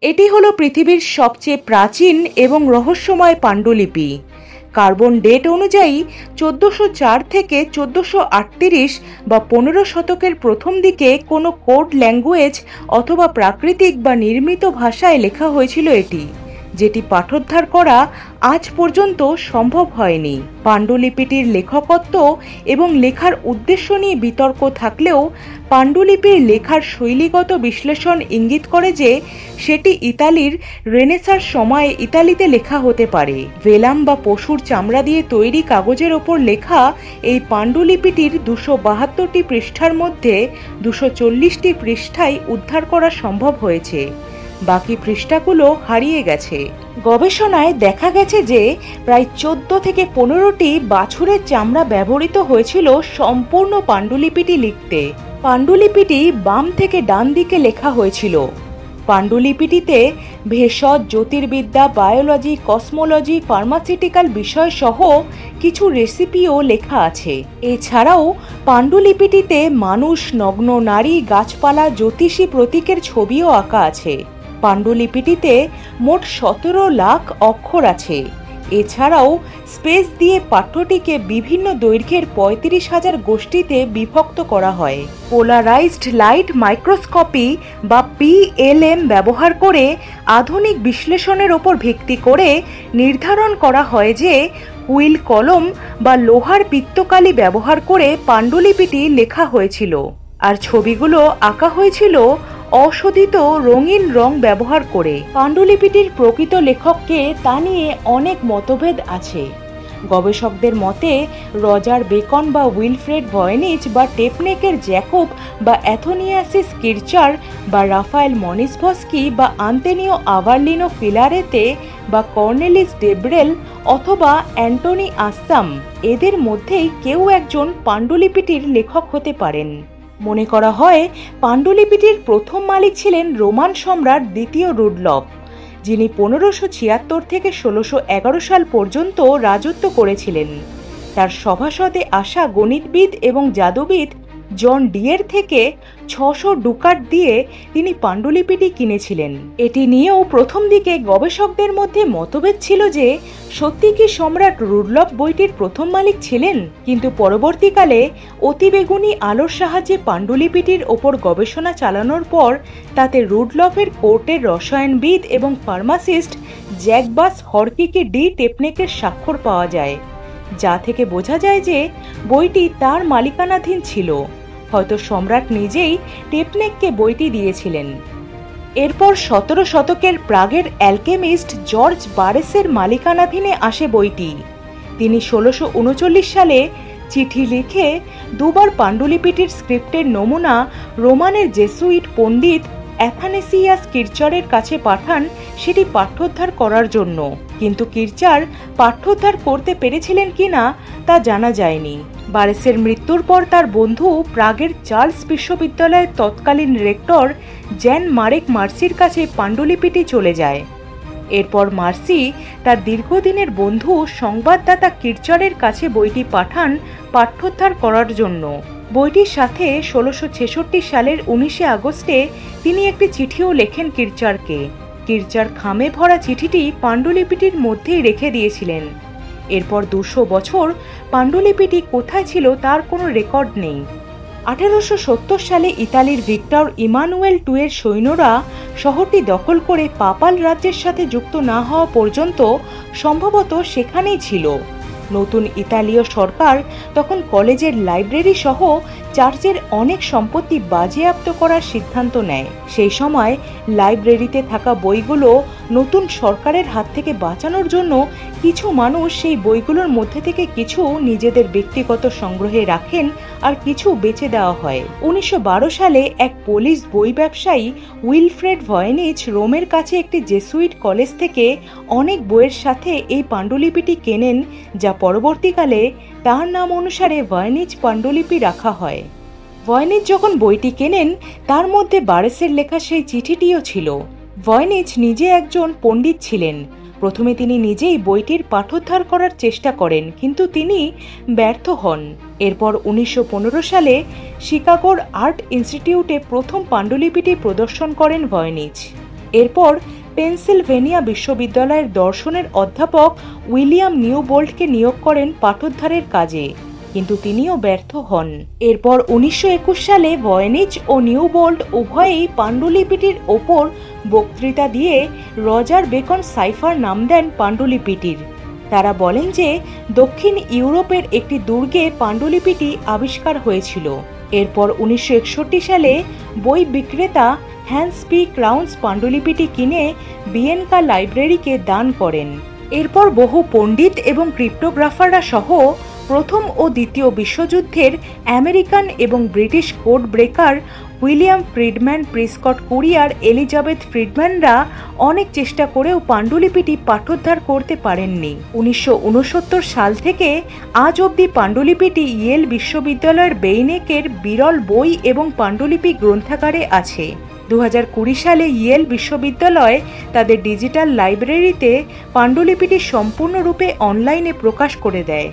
এটি হলো পৃথিবীর সবচেয়ে প্রাচীন এবং রহস্যময় পাণ্ডুলিপি। কার্বন ডেট অনুযায়ী 1404 থেকে 1438 বা 15 শতকের প্রথম দিকে কোনো কোড ল্যাঙ্গুয়েজ অথবা প্রাকৃতিক বা নির্মিত ভাষায় লেখা হয়েছিল এটি, যেটি পাঠোদ্ধার করা আজ পর্যন্ত সম্ভব হয়নি। পাণ্ডুলিপিটির লেখকত্ব এবং লেখার উদ্দেশ্য নিয়ে বিতর্ক থাকলেও পাণ্ডুলিপির লেখার শৈলীগত বিশ্লেষণ ইঙ্গিত করে যে সেটি ইতালির রেনেসাঁর সময়ে ইতালিতে লেখা হতে পারে। ভেলাম বা পশুর চামড়া দিয়ে তৈরি কাগজের ওপর লেখা এই পাণ্ডুলিপিটির 272টি পৃষ্ঠার মধ্যে 240টি পৃষ্ঠাই উদ্ধার করা সম্ভব হয়েছে, বাকি পৃষ্ঠাগুলো হারিয়ে গেছে। গবেষণায় দেখা গেছে যে প্রায় 14 থেকে 15টি বাছুরের চামড়া ব্যবহৃত হয়েছিল সম্পূর্ণ পাণ্ডুলিপিটি লিখতে। পাণ্ডুলিপিটি বাম থেকে ডান দিকে লেখা হয়েছিল। পাণ্ডুলিপিটিতে ভেষজ, জ্যোতির্বিদ্যা, বায়োলজি, কসমোলজি, ফার্মাসিউটিক্যাল বিষয় সহ কিছু রেসিপিও লেখা আছে। এছাড়াও পাণ্ডুলিপিটিতে মানুষ, নগ্ন নারী, গাছপালা, জ্যোতিষী প্রতীকের ছবিও আঁকা আছে। পাণ্ডুলিপিটিতে মোট 17 লাখ অক্ষর আছে। এছাড়াও স্পেস দিয়ে পাঠ্যটিকে বিভিন্ন দৈর্ঘ্যের 35,000 গোষ্ঠীতে বিভক্ত করা হয়। পোলারাইজড লাইট মাইক্রোস্কোপি বা PLM ব্যবহার করে আধুনিক বিশ্লেষণের ওপর ভিত্তি করে নির্ধারণ করা হয় যে হুইল কলম বা লোহার পিত্তকালি ব্যবহার করে পাণ্ডুলিপিটি লেখা হয়েছিল, আর ছবিগুলো আঁকা হয়েছিল অশোধিত রঙিন রং ব্যবহার করে। পাণ্ডুলিপিটির প্রকৃত লেখককে তা নিয়ে অনেক মতভেদ আছে। গবেষকদের মতে রজার বেকন বা উইলফ্রেড ভয়েনিচ বা টেপনেকের জ্যাকব বা অ্যাথোনিয়াসিস কিরচার বা রাফায়েল মনিসভস্কি বা আন্তেনিও আভারলিনো ফিলারেতে বা কর্নেলিস ডেব্রেল অথবা অ্যান্টনি আসাম, এদের মধ্যেই কেউ একজন পাণ্ডুলিপিটির লেখক হতে পারেন। মনে করা হয় পাণ্ডুলিপিটির প্রথম মালিক ছিলেন রোমান সম্রাট দ্বিতীয় রুডলফ, যিনি 1576 থেকে 1611 সাল পর্যন্ত রাজত্ব করেছিলেন। তার সভাসদে আসা গণিতবিদ এবং জাদুবিদ জন ডিয়ের থেকে 600 ডুকাট দিয়ে তিনি পাণ্ডুলিপিটি কিনেছিলেন। এটি নিয়েও প্রথম দিকে গবেষকদের মধ্যে মতভেদ ছিল যে সত্যি কি সম্রাট রুডলফ বইটির প্রথম মালিক ছিলেন, কিন্তু পরবর্তীকালে অতিবেগুনি আলোর সাহায্যে পাণ্ডুলিপিটির ওপর গবেষণা চালানোর পর তাতে রুডলফের কোর্টের রসায়নবিদ এবং ফার্মাসিস্ট জ্যাকবাস হরকিকে ডি টেপনেকের স্বাক্ষর পাওয়া যায়, যা থেকে বোঝা যায় যে বইটি তার মালিকানাধীন ছিল। হয়তো সম্রাট নিজেই টেপনেককে বইটি দিয়েছিলেন। এরপর 17 শতকের প্রাগের অ্যালকেমিস্ট জর্জ বারেসের মালিকানাধীনে আসে বইটি। তিনি 1639 সালে চিঠি লিখে দুবার পাণ্ডুলিপিটির স্ক্রিপ্টের নমুনা রোমানের জেসুইট পণ্ডিত অ্যাথানেসিয়াস কিরচারের কাছে পাঠান সেটি পাঠ্যোদ্ধার করার জন্য, কিন্তু কিরচার পাঠ্যোদ্ধার করতে পেরেছিলেন কিনা তা জানা যায়নি। বারেসের মৃত্যুর পর তার বন্ধু প্রাগের চার্লস বিশ্ববিদ্যালয়ের তৎকালীন রেক্টর জ্যান মারেক মার্সির কাছে পাণ্ডুলিপিটি চলে যায়। এরপর মার্সি তার দীর্ঘদিনের বন্ধু সংবাদদাতা কিরচারের কাছে বইটি পাঠান পাঠ্যোদ্ধার করার জন্য। বইটির সাথে 1666 সালের 19 আগস্টে তিনি একটি চিঠিও লেখেন কিরচারকে। কিরচার খামে ভরা চিঠিটি পাণ্ডুলিপিটির মধ্যেই রেখে দিয়েছিলেন। এরপর 200 বছর পাণ্ডুলিপিটি কোথায় ছিল তার কোনো রেকর্ড নেই। 1870 সালে ইতালির ভিক্টর ইমানুয়েল টুয়ের সৈন্যরা শহরটি দখল করে পাপাল রাজ্যের সাথে যুক্ত না হওয়া পর্যন্ত সম্ভবত সেখানেই ছিল। নতুন ইতালীয় সরকার তখন কলেজের লাইব্রেরি সহ চার্চের অনেক সম্পত্তি বাজেয়াপ্ত করার সিদ্ধান্ত নেয়। সেই সময় লাইব্রেরিতে থাকা বইগুলো নতুন সরকারের হাত থেকে বাঁচানোর জন্য কিছু মানুষ সেই বইগুলোর মধ্যে থেকে কিছু নিজেদের ব্যক্তিগত সংগ্রহে রাখেন আর কিছু বেচে দেওয়া হয়। 1912 সালে এক পোলিশ বই ব্যবসায়ী উইলফ্রেড ভয়েনিচ রোমের কাছে একটি জেসুইট কলেজ থেকে অনেক বইয়ের সাথে এই পাণ্ডুলিপিটি কেনেন, যা পরবর্তীকালে তার নাম অনুসারে ভয়েনিচ পাণ্ডুলিপি রাখা হয়। ভয়েনিচ যখন বইটি কেনেন তার মধ্যে বারেসের লেখা সেই চিঠিটিও ছিল। ভয়েনিচ নিজে একজন পণ্ডিত ছিলেন। প্রথমে তিনি নিজেই বইটির পাঠোদ্ধার করার চেষ্টা করেন, কিন্তু তিনি ব্যর্থ হন। এরপর 1915 সালে শিকাগোর আর্ট ইনস্টিটিউটে প্রথম পাণ্ডুলিপিটি প্রদর্শন করেন ভয়েনিচ। এরপর পেনসিলভেনিয়া বিশ্ববিদ্যালয়ের দর্শনের অধ্যাপক উইলিয়াম নিউবোল্টকে নিয়োগ করেন পাঠোদ্ধারের কাজে, কিন্তু তিনিও ব্যর্থ হন। এরপর 1921 সালে ভয়েনিচ ও নিউবোল্ট উভয়েই পাণ্ডুলিপিটির ওপর বক্তৃতা দিয়ে রজার বেকন সাইফার নাম দেন পাণ্ডুলিপিটির। তারা বলেন যে দক্ষিণ ইউরোপের একটি দুর্গে পাণ্ডুলিপিটি আবিষ্কার হয়েছিল। এরপর 1961 সালে বই বিক্রেতা হ্যান্স পি ক্রাউন্স পাণ্ডুলিপিটি কিনে ভিয়েনকা লাইব্রেরিকে দান করেন। এরপর বহু পণ্ডিত এবং ক্রিপ্টোগ্রাফাররা সহ প্রথম ও দ্বিতীয় বিশ্বযুদ্ধের আমেরিকান এবং British code breaker William Friedman, Prescott Currier, Elizabeth ফ্রিডম্যানরা অনেক চেষ্টা করেও পাণ্ডুলিপিটি পাঠোদ্ধার করতে পারেননি। 1969 সাল থেকে আজ অবধি পাণ্ডুলিপিটি ইয়েল বিশ্ববিদ্যালয়ের বেইনেকের বিরল বই এবং পাণ্ডুলিপি গ্রন্থাগারে আছে। 2020 সালে ইয়েল বিশ্ববিদ্যালয় তাদের ডিজিটাল লাইব্রেরিতে পাণ্ডুলিপিটি সম্পূর্ণরূপে অনলাইনে প্রকাশ করে দেয়।